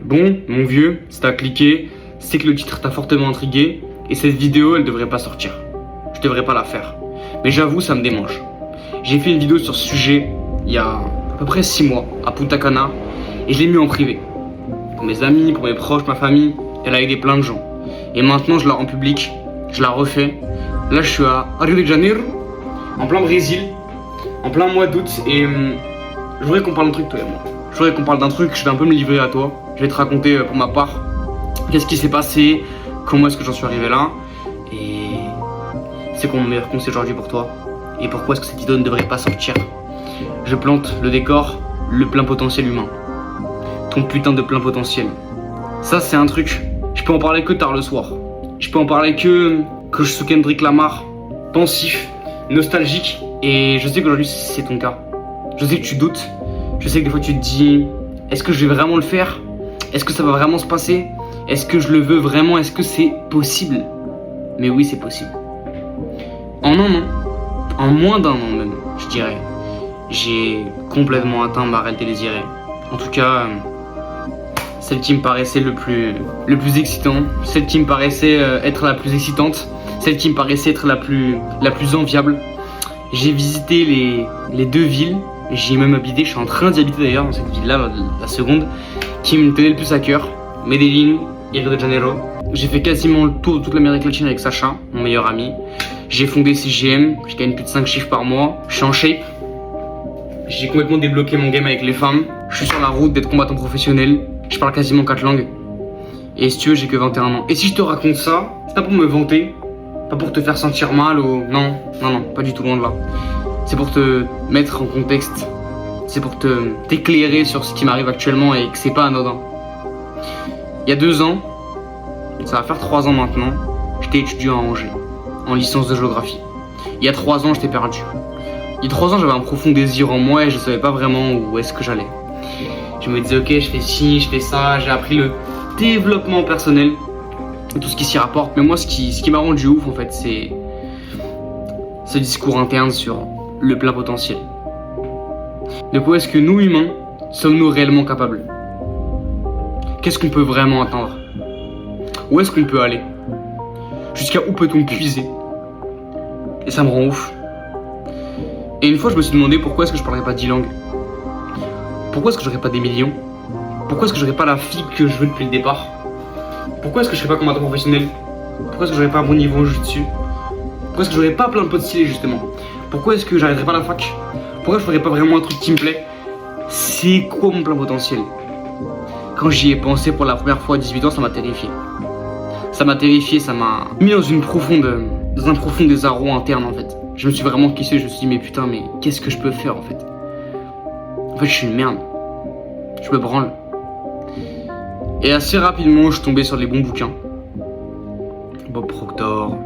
Bon, mon vieux, si t'as cliqué, c'est que le titre t'a fortement intrigué et cette vidéo, elle devrait pas sortir. Je devrais pas la faire. Mais j'avoue, ça me démange. J'ai fait une vidéo sur ce sujet il y a à peu près 6 mois à Punta Cana et je l'ai mis en privé. Pour mes amis, pour mes proches, ma famille, elle a aidé plein de gens. Et maintenant, je la rends publique, je la refais. Là, je suis à Rio de Janeiro, en plein Brésil, en plein mois d'août et je voudrais qu'on parle d'un truc, toi et moi. Je voudrais qu'on parle d'un truc, je vais un peu me livrer à toi. Je vais te raconter pour ma part qu'est-ce qui s'est passé, comment est-ce que j'en suis arrivé là et c'est quoi mon meilleur conseil aujourd'hui pour toi et pourquoi est-ce que cette vidéo ne devrait pas sortir. Je plante le décor, le plein potentiel humain. Ton putain de plein potentiel. Ça c'est un truc, je peux en parler que tard le soir. Je peux en parler que je suis sous Kendrick Lamar, pensif, nostalgique et je sais qu'aujourd'hui c'est ton cas. Je sais que tu doutes, je sais que des fois tu te dis est-ce que je vais vraiment le faire? Est-ce que ça va vraiment se passer? Est-ce que je le veux vraiment? Est-ce que c'est possible? Mais oui, c'est possible. En un an, en moins d'un an même, je dirais, j'ai complètement atteint ma réalité désirée. En tout cas, celle qui me paraissait le plus excitant, celle qui me paraissait être la plus excitante, celle qui me paraissait être la plus enviable. J'ai visité les deux villes. J'y ai même habité, je suis en train d'y habiter d'ailleurs dans cette ville-là, la seconde, qui me tenait le plus à cœur, Medellín et Rio de Janeiro. J'ai fait quasiment le tour de toute l'Amérique latine avec Sacha, mon meilleur ami. J'ai fondé CGM, je gagne plus de 5 chiffres par mois, je suis en shape. J'ai complètement débloqué mon game avec les femmes. Je suis sur la route d'être combattant professionnel, je parle quasiment 4 langues. Et si tu veux, j'ai que 21 ans. Et si je te raconte ça, c'est pas pour me vanter, pas pour te faire sentir mal ou... Non, pas du tout, loin de là. C'est pour te mettre en contexte, c'est pour t'éclairer sur ce qui m'arrive actuellement et que c'est pas anodin. Il y a 2 ans, ça va faire 3 ans maintenant, j'étais étudiant à Angers, en licence de géographie. Il y a 3 ans, j'étais perdu. Il y a 3 ans, j'avais un profond désir en moi et je savais pas vraiment où est-ce que j'allais. Je me disais ok, je fais ci, je fais ça, j'ai appris le développement personnel et tout ce qui s'y rapporte. Mais moi, ce qui m'a rendu ouf en fait, c'est ce discours interne sur le plein potentiel. De quoi est-ce que nous humains sommes-nous réellement capables? Qu'est-ce qu'on peut vraiment atteindre? Où est-ce qu'on peut aller? Jusqu'à où peut-on puiser? Et ça me rend ouf. Et une fois je me suis demandé pourquoi est-ce que je parlerais pas 10 langues? Pourquoi est-ce que j'aurais pas des millions? Pourquoi est-ce que j'aurais pas la fille que je veux depuis le départ? Pourquoi est-ce que je serais pas combattant professionnel? Pourquoi est-ce que j'aurais pas un bon niveau au jiu-jitsu? Pourquoi est-ce que j'aurais pas plein de potes stylés justement? Pourquoi est-ce que j'arrêterais pas la fac? Pourquoi je ferais pas vraiment un truc qui me plaît? C'est quoi mon plein potentiel? Quand j'y ai pensé pour la première fois à 18 ans, ça m'a terrifié. Ça m'a terrifié, ça m'a mis dans un profond désarroi interne en fait. Je me suis vraiment kissé, je me suis dit mais putain, mais qu'est-ce que je peux faire en fait? En fait, je suis une merde. Je me branle. Et assez rapidement, je suis tombé sur les bons bouquins. Bob Proctor,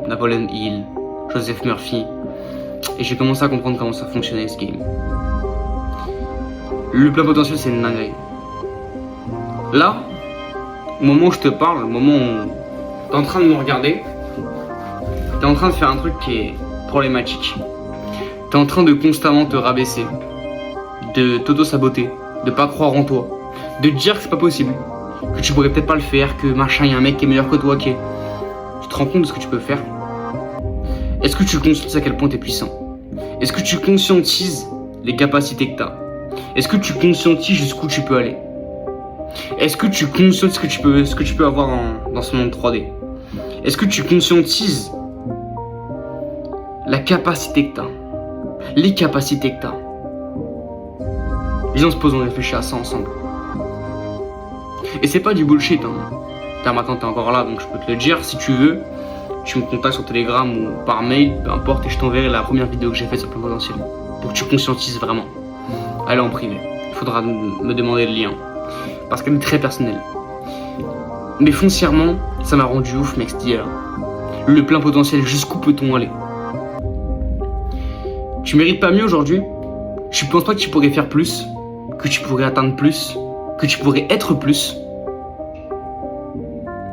Napoleon Hill, Joseph Murphy. Et j'ai commencé à comprendre comment ça fonctionnait ce game. Le plein potentiel, c'est une dinguerie. Là, au moment où je te parle, au moment où t'es en train de me regarder, t'es en train de faire un truc qui est problématique. T'es en train de constamment te rabaisser, de t'auto-saboter, de pas croire en toi, de te dire que c'est pas possible, que tu pourrais peut-être pas le faire, que machin, y a un mec qui est meilleur que toi, qui est... Tu te rends compte de ce que tu peux faire? Est-ce que tu conscientises à quel point tu es puissant? Est-ce que tu conscientises les capacités que tu as? Est-ce que tu conscientises jusqu'où tu peux aller? Est-ce que tu conscientises ce que tu peux avoir dans ce monde 3D? Est-ce que tu conscientises la capacité que tu as? Les capacités que tu as? Viens, on se pose, on réfléchit à ça ensemble. Et c'est pas du bullshit, hein. Maintenant t'es encore là, donc je peux te le dire. Si tu veux, tu me contactes sur Telegram ou par mail, peu importe, et je t'enverrai la première vidéo que j'ai faite sur le plein potentiel. Pour que tu conscientises vraiment. Allez en privé. Il faudra me demander le lien. Parce qu'elle est très personnelle. Mais foncièrement, ça m'a rendu ouf, mec, cette idée-là. Le plein potentiel, jusqu'où peut-on aller? Tu mérites pas mieux aujourd'hui? Tu penses pas que tu pourrais faire plus? Que tu pourrais atteindre plus? Que tu pourrais être plus?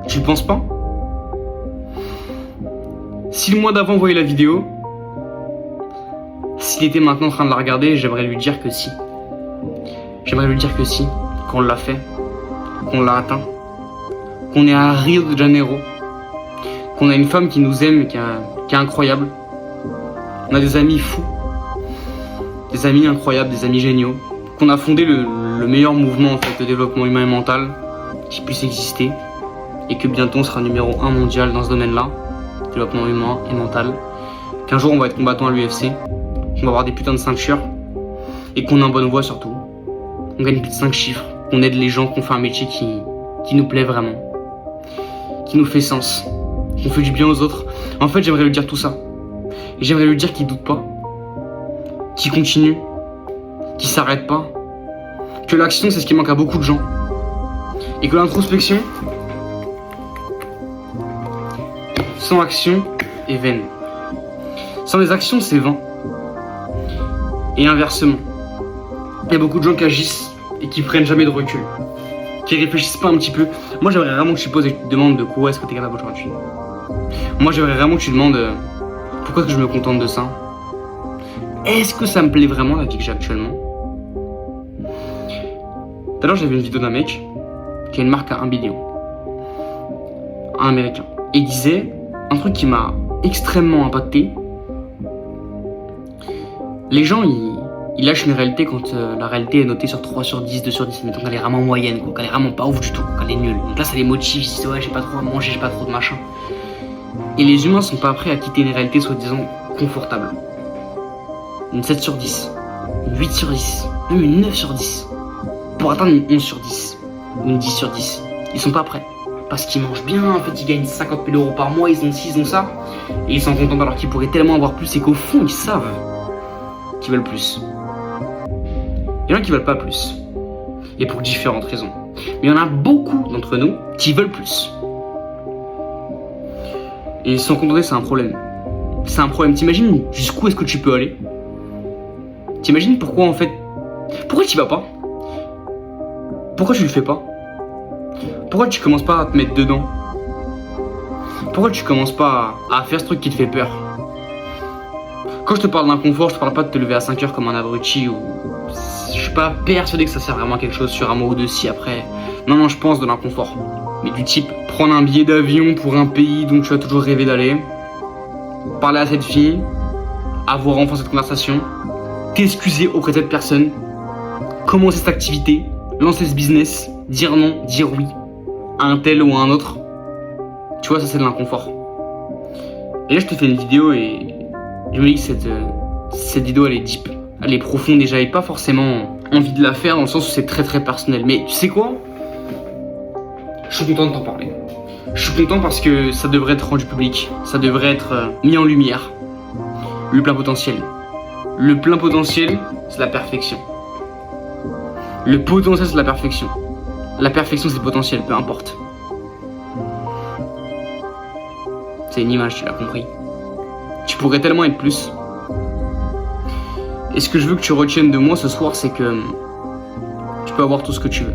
Tu le penses pas? Si le mois d'avant voyait la vidéo, s'il était maintenant en train de la regarder, j'aimerais lui dire que si. J'aimerais lui dire que si, qu'on l'a fait, qu'on l'a atteint, qu'on est à Rio de Janeiro, qu'on a une femme qui nous aime, qui est incroyable. On a des amis fous, des amis incroyables, des amis géniaux, qu'on a fondé le meilleur mouvement en fait, de développement humain et mental qui puisse exister, et que bientôt on sera numéro 1 mondial dans ce domaine-là, développement humain et mental, qu'un jour on va être combattant à l'UFC, qu'on va avoir des putains de ceintures, et qu'on a une bonne voix surtout, on gagne plus de 5 chiffres, qu'on aide les gens, qu'on fait un métier qui nous plaît vraiment, qui nous fait sens, qu'on fait du bien aux autres. En fait, j'aimerais lui dire tout ça. Et j'aimerais lui dire qu'il doute pas, qu'il continue, qu'il s'arrête pas, que l'action c'est ce qui manque à beaucoup de gens, et que l'introspection sans action est vaine. Sans les actions c'est vain. Et inversement, il y a beaucoup de gens qui agissent et qui prennent jamais de recul, qui réfléchissent pas un petit peu. Moi j'aimerais vraiment que tu poses et que tu te demandes de quoi est-ce que tu es capable aujourd'hui. Moi j'aimerais vraiment que tu te demandes pourquoi est-ce que je me contente de ça. Est-ce que ça me plaît vraiment la vie que j'ai actuellement? Tout à l'heure j'avais une vidéo d'un mec qui a une marque à 1 billion, un américain, et il disait un truc qui m'a extrêmement impacté. Les gens ils lâchent une réalité quand la réalité est notée sur 3 sur 10, 2 sur 10, mais quand elle est vraiment moyenne, quoi, quand elle est vraiment pas ouf du tout, quand elle est nulle. Donc là ça les motive, ils se disent ouais j'ai pas trop à manger, j'ai pas trop de machin. Et les humains sont pas prêts à quitter une réalité soi-disant confortable. Une 7 sur 10, une 8 sur 10, même une 9 sur 10, pour atteindre une 11 sur 10, ou une 10 sur 10. Ils sont pas prêts, parce qu'ils mangent bien, en fait ils gagnent 50 000 euros par mois, ils ont ci, ils ont ça, et ils sont contents alors qu'ils pourraient tellement avoir plus, et qu'au fond ils savent qu'ils veulent plus. Il y en a qui veulent pas plus, et pour différentes raisons. Mais il y en a beaucoup d'entre nous qui veulent plus. Et sans contenter, c'est un problème. C'est un problème. T'imagines jusqu'où est-ce que tu peux aller? T'imagines pourquoi en fait... Pourquoi tu y vas pas? Pourquoi tu le fais pas? Pourquoi tu commences pas à te mettre dedans? Pourquoi tu commences pas à faire ce truc qui te fait peur? Quand je te parle d'inconfort, je te parle pas de te lever à 5 heures comme un abruti ou... Je suis pas persuadé que ça sert vraiment à quelque chose sur un mois ou deux si après... Non, je pense de l'inconfort. Mais du type, prendre un billet d'avion pour un pays dont tu as toujours rêvé d'aller, parler à cette fille, avoir enfin cette conversation, t'excuser auprès de cette personne, commencer cette activité, lancer ce business, dire non, dire oui à un tel ou à un autre. Tu vois, ça c'est de l'inconfort. Et là je te fais une vidéo et je me dis que cette vidéo elle est deep, elle est profonde et j'avais pas forcément envie de la faire dans le sens où c'est très très personnel. Mais tu sais quoi? Je suis content de t'en parler. Je suis content parce que ça devrait être rendu public, ça devrait être mis en lumière. Le plein potentiel. Le plein potentiel, c'est la perfection. Le potentiel, c'est la perfection. La perfection, c'est le potentiel, peu importe. C'est une image, tu l'as compris. Tu pourrais tellement être plus. Et ce que je veux que tu retiennes de moi ce soir, c'est que tu peux avoir tout ce que tu veux.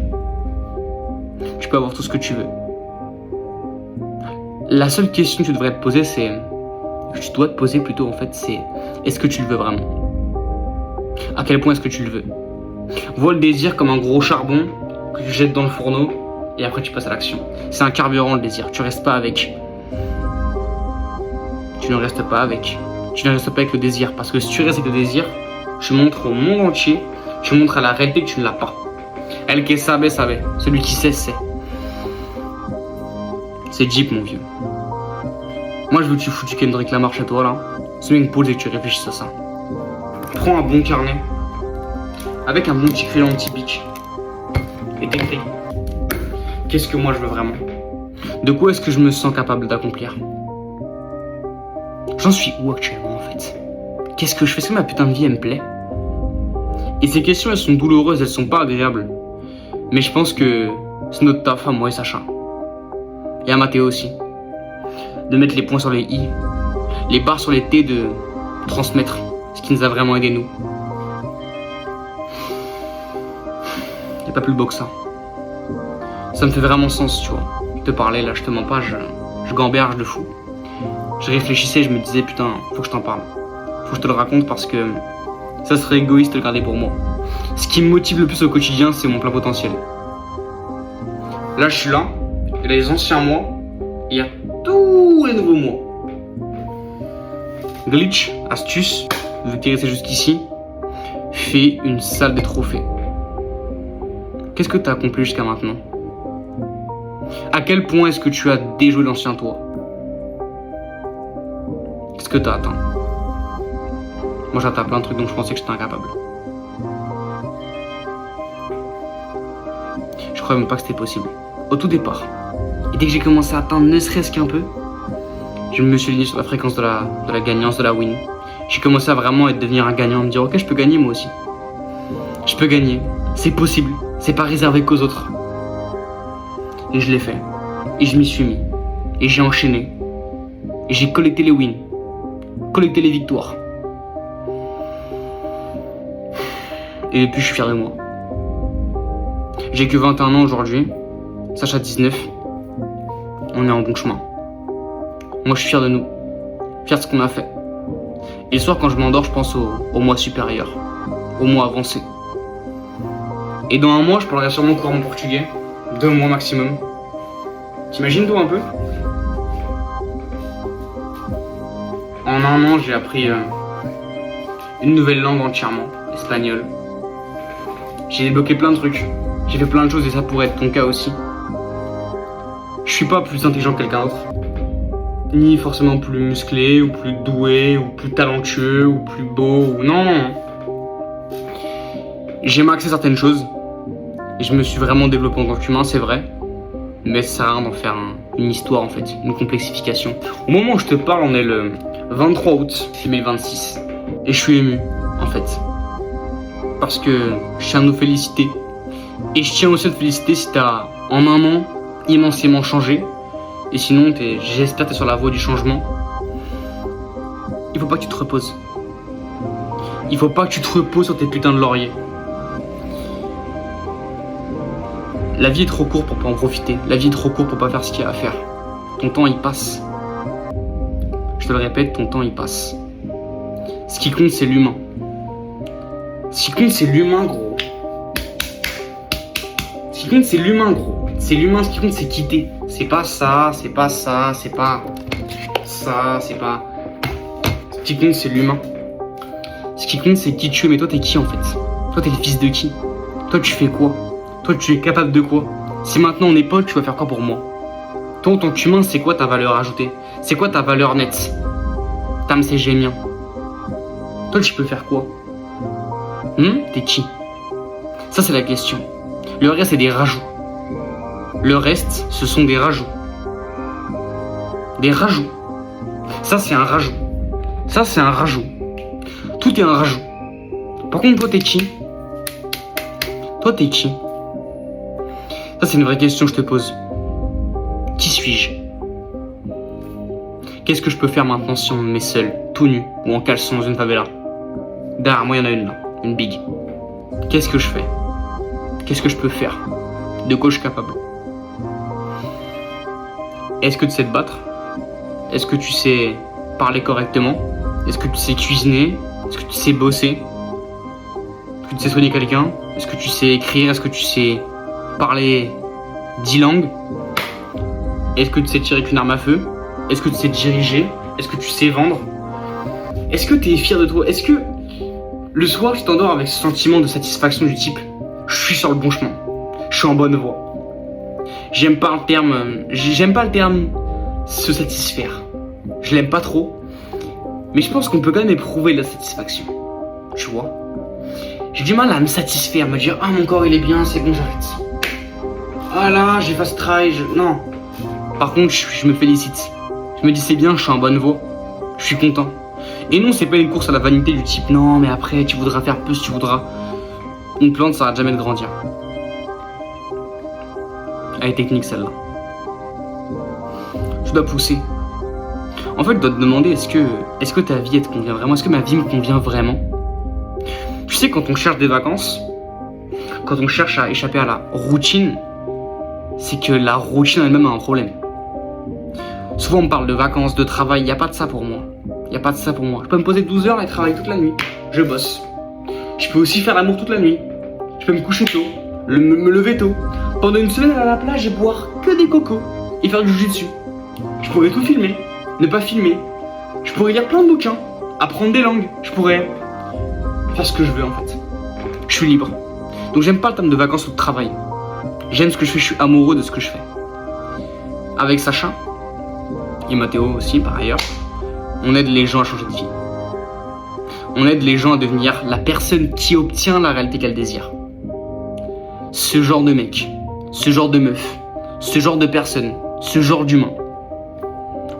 Tu peux avoir tout ce que tu veux. La seule question que tu devrais te poser, c'est... que tu dois te poser plutôt en fait, c'est... est-ce que tu le veux vraiment? À quel point est-ce que tu le veux? Vois le désir comme un gros charbon que tu jettes dans le fourneau et après tu passes à l'action. C'est un carburant le désir, tu restes pas avec. Tu ne restes pas avec. Tu ne restes pas avec le désir parce que si tu restes avec le désir, tu montres au monde entier, tu montres à la réalité que tu ne l'as pas. El que sabe, sabe. Celui qui sait, sait. C'est Jeep, mon vieux. Moi, je veux que tu fous du Kendrick Lamar chez toi, là. C'est une pause et que tu réfléchisses à ça. Prends un bon carnet. Avec un bon petit crayon typique. Et t'écris. Qu'est-ce que moi, je veux vraiment? De quoi est-ce que je me sens capable d'accomplir? J'en suis où actuellement, en fait? Qu'est-ce que je fais? Est-ce que ma putain de vie, elle me plaît? Et ces questions, elles sont douloureuses, elles sont pas agréables. Mais je pense que c'est notre taf à moi et Sacha. Et à Mathéo aussi. De mettre les points sur les i, les barres sur les t, de transmettre ce qui nous a vraiment aidé nous. Y'a pas plus beau que ça. Ça me fait vraiment sens, tu vois. Te parler là, je te mens pas, je gamberge de fou. Je réfléchissais, je me disais putain, faut que je t'en parle. Faut que je te le raconte parce que ça serait égoïste de le garder pour moi. Ce qui me motive le plus au quotidien, c'est mon plein potentiel. Là, je suis là. Il y a les anciens mois. Et il y a tous les nouveaux mois. Glitch, astuce, vu que t'es resté jusqu'ici, fais une salle des trophées. Qu'est-ce que t'as accompli jusqu'à maintenant? À quel point est-ce que tu as déjoué l'ancien toi? Qu'est-ce que t'as atteint? Moi j'ai atteint plein de trucs dont je pensais que j'étais incapable. Je croyais même pas que c'était possible. Au tout départ. Et dès que j'ai commencé à atteindre ne serait-ce qu'un peu, je me suis aligné sur la fréquence de la gagnance, de la win. J'ai commencé à vraiment devenir un gagnant, à me dire ok, je peux gagner moi aussi. Je peux gagner, c'est possible, c'est pas réservé qu'aux autres. Et je l'ai fait. Et je m'y suis mis. Et j'ai enchaîné. Et j'ai collecté les wins. Collecté les victoires. Et puis je suis fier de moi. J'ai que 21 ans aujourd'hui. Sacha 19. On est en bon chemin. Moi je suis fier de nous. Fier de ce qu'on a fait. Et le soir quand je m'endors, je pense au mois supérieur. Au mois avancé. Et dans un mois, je parlerai sûrement couramment portugais. 2 mois maximum. T'imagines toi un peu? En un an, j'ai appris une nouvelle langue entièrement, espagnol. J'ai débloqué plein de trucs. J'ai fait plein de choses et ça pourrait être ton cas aussi. Je suis pas plus intelligent que quelqu'un d'autre. Ni forcément plus musclé, ou plus doué, ou plus talentueux, ou plus beau, ou non. J'ai maxé certaines choses. Et je me suis vraiment développé en tant qu'humain, c'est vrai. Mais ça sert à rien d'en faire une histoire en fait, une complexification. Au moment où je te parle, on est le 23 août 2026. Et je suis ému, en fait. Parce que je tiens à nous féliciter. Et je tiens aussi à te féliciter si t'as, en un an, immensément changé. Et sinon, j'espère que t'es sur la voie du changement. Il faut pas que tu te reposes. Il faut pas que tu te reposes sur tes putains de lauriers. La vie est trop courte pour pas en profiter. La vie est trop courte pour pas faire ce qu'il y a à faire. Ton temps, il passe. Je te le répète, ton temps, il passe. Ce qui compte, c'est l'humain. Ce qui compte, c'est l'humain, gros. Ce qui compte, c'est l'humain, gros. C'est l'humain, ce qui compte, c'est quitter. C'est pas ça, c'est pas ça, c'est pas ça, c'est pas... Ce qui compte, c'est l'humain. Ce qui compte, c'est qui tu es. Mais toi, t'es qui, en fait? Toi, t'es le fils de qui? Toi, tu fais quoi? Toi, tu es capable de quoi? Si maintenant on est potes, tu vas faire quoi pour moi? Toi, en tant qu'humain, c'est quoi ta valeur ajoutée? C'est quoi ta valeur nette? Tam, c'est gémien. Toi, tu peux faire quoi? T'es qui? Ça, c'est la question. Le reste, c'est des rajouts. Le reste, ce sont des rajouts. Des rajouts. Ça, c'est un rajout. Ça, c'est un rajout. Tout est un rajout. Par contre, toi, t'es qui? Toi, t'es qui? Ça, c'est une vraie question que je te pose. Qui suis-je? Qu'est-ce que je peux faire maintenant si on me met seul, tout nu, ou en caleçon dans une favela? Derrière moi, il y en a une là, une big. Qu'est-ce que je fais? Qu'est-ce que je peux faire? De quoi je suis capable? Est-ce que tu sais te battre? Est-ce que tu sais parler correctement? Est-ce que tu sais cuisiner? Est-ce que tu sais bosser? Est-ce que tu sais soigner quelqu'un? Est-ce que tu sais écrire? Est-ce que tu sais parler 10 langues? Est-ce que tu sais tirer avec une arme à feu? Est-ce que tu sais diriger? Est-ce que tu sais vendre? Est-ce que tu es fier de toi? Est-ce que le soir tu t'endors avec ce sentiment de satisfaction du type je suis sur le bon chemin, je suis en bonne voie? J'aime pas le terme se satisfaire. Je l'aime pas trop. Mais je pense qu'on peut quand même éprouver de la satisfaction. Tu vois? J'ai du mal à me satisfaire, à me dire ah mon corps il est bien, c'est bon, j'arrête. Ah là, j'ai fast try, non. Par contre, je me félicite. Je me dis c'est bien, je suis en bonne voie. Je suis content. Et non, c'est pas une course à la vanité du type non, mais après tu voudras faire plus, tu voudras. Une plante, ça arrête jamais de grandir. Elle est technique celle-là. Tu dois pousser. En fait, tu dois te demander est-ce que ta vie elle te convient vraiment? Est-ce que ma vie me convient vraiment? Tu sais, quand on cherche des vacances, quand on cherche à échapper à la routine, c'est que la routine elle-même a un problème. Souvent on me parle de vacances, de travail, il n'y a pas de ça pour moi. Il n'y a pas de ça pour moi. Je peux me poser 12 heures et travailler toute la nuit. Je bosse. Je peux aussi faire l'amour toute la nuit. Je peux me coucher tôt, me lever tôt. Pendant une semaine à la plage et boire que des cocos et faire du jujitsu. Je pourrais tout filmer, ne pas filmer. Je pourrais lire plein de bouquins, apprendre des langues. Je pourrais faire ce que je veux en fait. Je suis libre. Donc j'aime pas le terme de vacances ou de travail. J'aime ce que je fais, je suis amoureux de ce que je fais. Avec Sacha, et Mathéo aussi par ailleurs, on aide les gens à changer de vie. On aide les gens à devenir la personne qui obtient la réalité qu'elle désire. Ce genre de mec, ce genre de meuf, ce genre de personne, ce genre d'humain.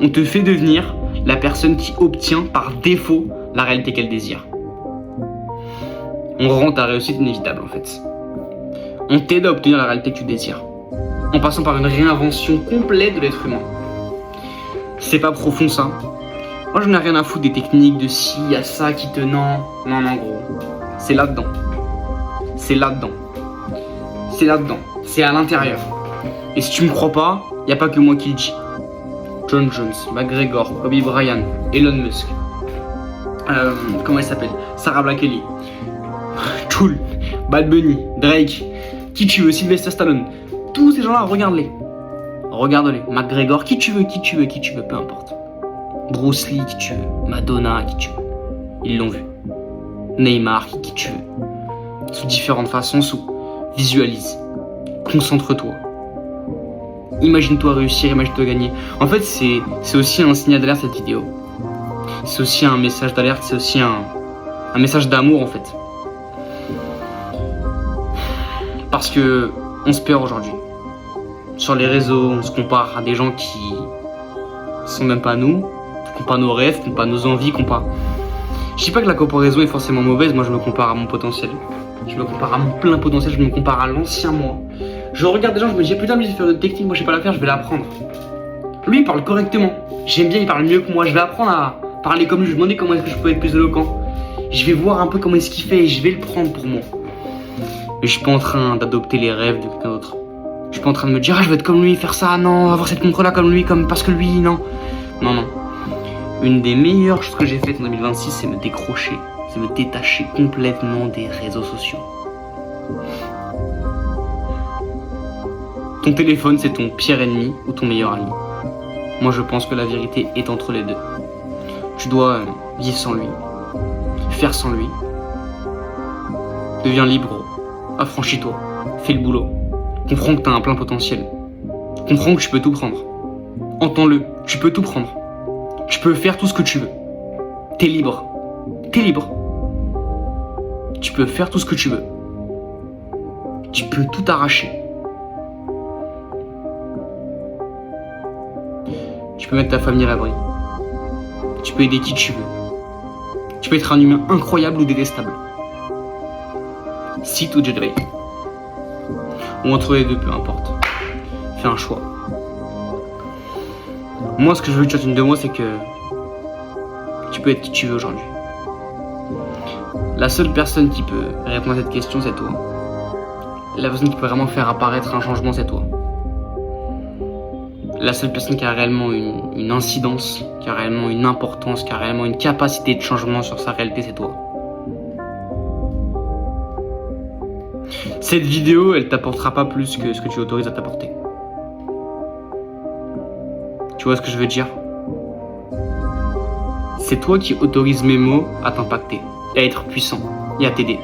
On te fait devenir la personne qui obtient par défaut la réalité qu'elle désire. On rend ta réussite inévitable en fait. On t'aide à obtenir la réalité que tu désires, en passant par une réinvention complète de l'être humain. C'est pas profond ça. Moi je n'ai rien à foutre des techniques, de ci, à ça qui te... Non, gros. C'est là-dedans. C'est là-dedans. C'est là-dedans. C'est à l'intérieur. Et si tu me crois pas, y a pas que moi qui le dis. John Jones, McGregor, Kobe Bryant, Elon Musk. Comment il s'appelle? Sarah Black Kelly. Tool, Bad Bunny, Drake, qui tu veux, Sylvester Stallone. Tous ces gens-là, regarde-les. Regarde-les. McGregor, qui tu veux, peu importe. Bruce Lee, qui tu veux. Madonna, qui tu veux. Ils l'ont vu. Neymar, qui tu veux. Sous différentes façons, visualise. Concentre-toi. Imagine-toi réussir, imagine-toi gagner. En fait, c'est aussi un signal d'alerte cette vidéo. C'est aussi un message d'alerte, c'est aussi un message d'amour en fait. Parce que on se perd aujourd'hui. Sur les réseaux, on se compare à des gens qui sont même pas nous, qui n'ont pas nos rêves, qui n'ont pas nos envies, qui n'ont pas... Je dis pas que la comparaison est forcément mauvaise, moi je me compare à mon potentiel. Je me compare à mon plein potentiel, je me compare à l'ancien moi. Je regarde des gens, je me dis putain, lui il fait faire une technique, moi je sais pas la faire, je vais l'apprendre. Lui il parle correctement, j'aime bien, il parle mieux que moi, je vais apprendre à parler comme lui, je vais demander comment est-ce que je peux être plus éloquent. Je vais voir un peu comment est-ce qu'il fait et je vais le prendre pour moi. Mais je suis pas en train d'adopter les rêves de quelqu'un d'autre. Je suis pas en train de me dire ah je vais être comme lui, faire ça, non, avoir cette montre là comme lui, parce que lui, non. Non. Une des meilleures choses que j'ai faites en 2026, c'est me décrocher, c'est me détacher complètement des réseaux sociaux. Ton téléphone, c'est ton pire ennemi ou ton meilleur ami. Moi, je pense que la vérité est entre les deux. Tu dois vivre sans lui, faire sans lui. Deviens libre, gros. Affranchis-toi, fais le boulot. Comprends que t'as un plein potentiel. Comprends que tu peux tout prendre. Entends-le, tu peux tout prendre. Tu peux faire tout ce que tu veux. T'es libre. T'es libre. Tu peux faire tout ce que tu veux. Tu peux tout arracher. Tu peux mettre ta famille à l'abri. Tu peux aider qui tu veux. Tu peux être un humain incroyable ou détestable. Sit ou Jedway. Ou entre les deux, peu importe. Fais un choix. Moi, ce que je veux que tu retiennes de moi, c'est que tu peux être qui tu veux aujourd'hui. La seule personne qui peut répondre à cette question, c'est toi. La personne qui peut vraiment faire apparaître un changement, c'est toi. La seule personne qui a réellement une incidence, qui a réellement une importance, qui a réellement une capacité de changement sur sa réalité, c'est toi. Cette vidéo, elle t'apportera pas plus que ce que tu autorises à t'apporter. Tu vois ce que je veux dire? C'est toi qui autorise mes mots à t'impacter, à être puissant et à t'aider.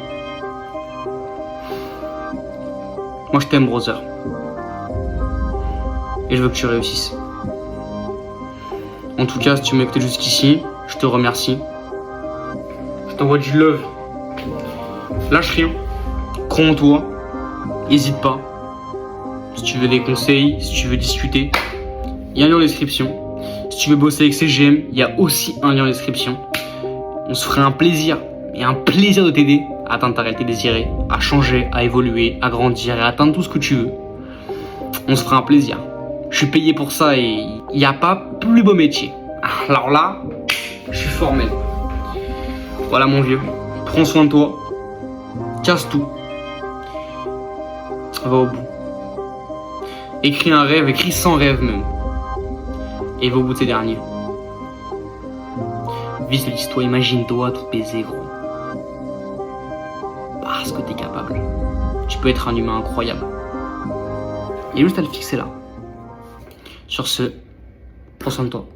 Moi je t'aime, brother. Et je veux que tu réussisses. En tout cas, si tu m'as écouté jusqu'ici, je te remercie. Je t'envoie du love. Lâche rien. Crois en toi. N'hésite pas. Si tu veux des conseils, si tu veux discuter, il y a un lien en description. Si tu veux bosser avec CGM, il y a aussi un lien en description. On se ferait un plaisir de t'aider à atteindre ta réalité désirée, à changer, à évoluer, à grandir et à atteindre tout ce que tu veux. On se ferait un plaisir. Je suis payé pour ça et il n'y a pas plus beau métier. Alors là, je suis formel. Voilà mon vieux, prends soin de toi, casse tout, va au bout. Écris un rêve, écris 100 rêves même. Et va au bout de ces derniers. Visualise-toi, imagine-toi tout baiser, gros. Parce que t'es capable. Tu peux être un humain incroyable. Il y a juste à le fixer là. Sur ce, prends soin de toi.